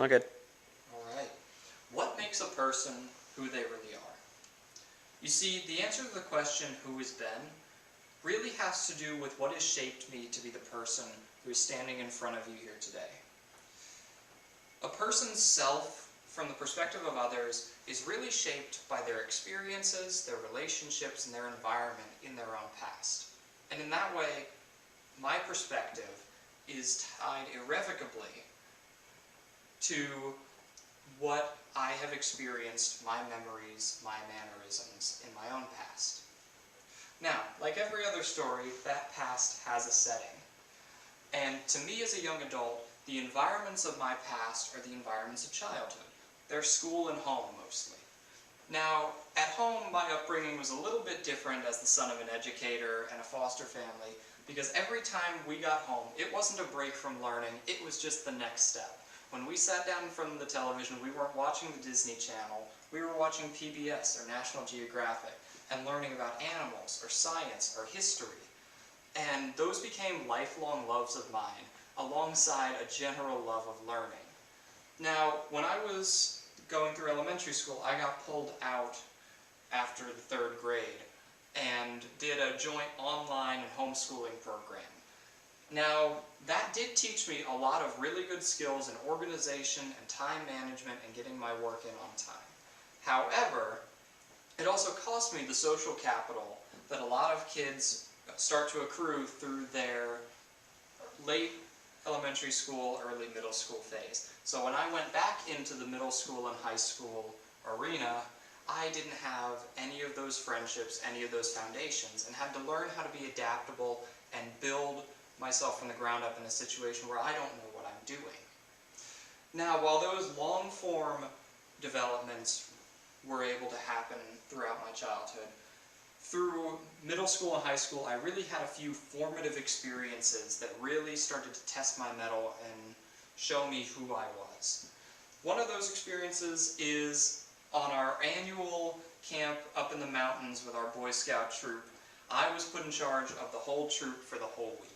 Okay. Alright. What makes a person who they really are? You see, the answer to the question, who is Ben, really has to do with what has shaped me to be the person who is standing in front of you here today. A person's self, from the perspective of others, is really shaped by their experiences, their relationships, and their environment in their own past. And in that way, my perspective is tied irrevocably to what I have experienced, my memories, my mannerisms in my own past. Now, like every other story, that past has a setting. And to me as a young adult, the environments of my past are the environments of childhood. They're school and home, mostly. Now, at home, my upbringing was a little bit different as the son of an educator and a foster family, because every time we got home, it wasn't a break from learning, it was just the next step. When we sat down in front of the television, we weren't watching the Disney Channel, we were watching PBS or National Geographic and learning about animals or science or history. And those became lifelong loves of mine, alongside a general love of learning. Now, when I was going through elementary school, I got pulled out after the 3rd grade and did a joint online and homeschooling program. Now, that did teach me a lot of really good skills in organization and time management and getting my work in on time. However, it also cost me the social capital that a lot of kids start to accrue through their late elementary school, early middle school phase. So when I went back into the middle school and high school arena, I didn't have any of those friendships, any of those foundations, and had to learn how to be adaptable and build myself from the ground up in a situation where I don't know what I'm doing. Now, while those long-form developments were able to happen throughout my childhood, through middle school and high school, I really had a few formative experiences that really started to test my mettle and show me who I was. One of those experiences is on our annual camp up in the mountains with our Boy Scout troop. I was put in charge of the whole troop for the whole week.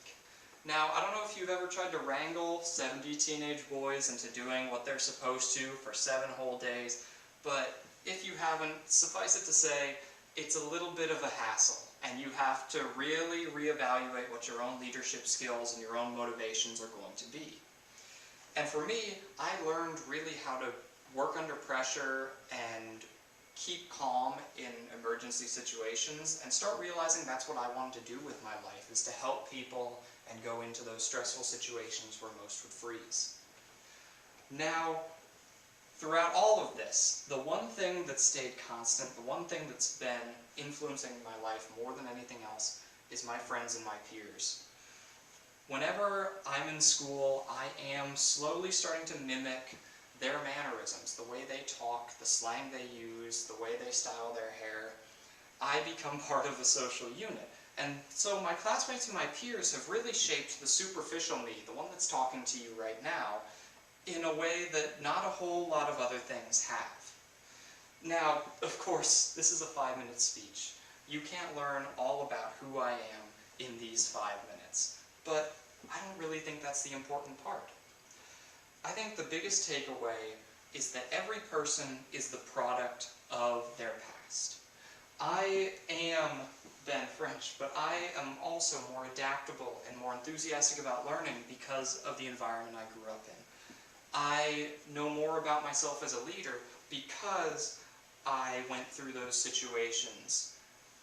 Now, I don't know if you've ever tried to wrangle 70 teenage boys into doing what they're supposed to for 7 whole days, but if you haven't, suffice it to say, it's a little bit of a hassle, and you have to really reevaluate what your own leadership skills and your own motivations are going to be. And for me, I learned really how to work under pressure and keep calm in emergency situations, and start realizing that's what I wanted to do with my life, is to help people and go into those stressful situations where most would freeze. Now, throughout all of this, the one thing that stayed constant, the one thing that's been influencing my life more than anything else, is my friends and my peers. Whenever I'm in school, I am slowly starting to mimic their mannerisms, the way they talk, the slang they use, the way they style their hair. I become part of a social unit. And so my classmates and my peers have really shaped the superficial me, the one that's talking to you right now, in a way that not a whole lot of other things have. Now, of course, this is a 5-minute speech. You can't learn all about who I am in these 5 minutes, but I don't really think that's the important part. I think the biggest takeaway is that every person is the product of their past. I am Ben French, but I am also more adaptable and more enthusiastic about learning because of the environment I grew up in. I know more about myself as a leader because I went through those situations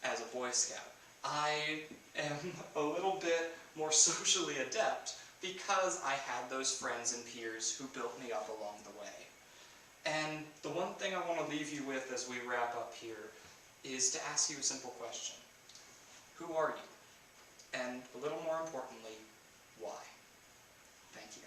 as a Boy Scout. I am a little bit more socially adept because I had those friends and peers who built me up along the way. And the one thing I want to leave you with as we wrap up here is to ask you a simple question. Who are you? And a little more importantly, why? Thank you.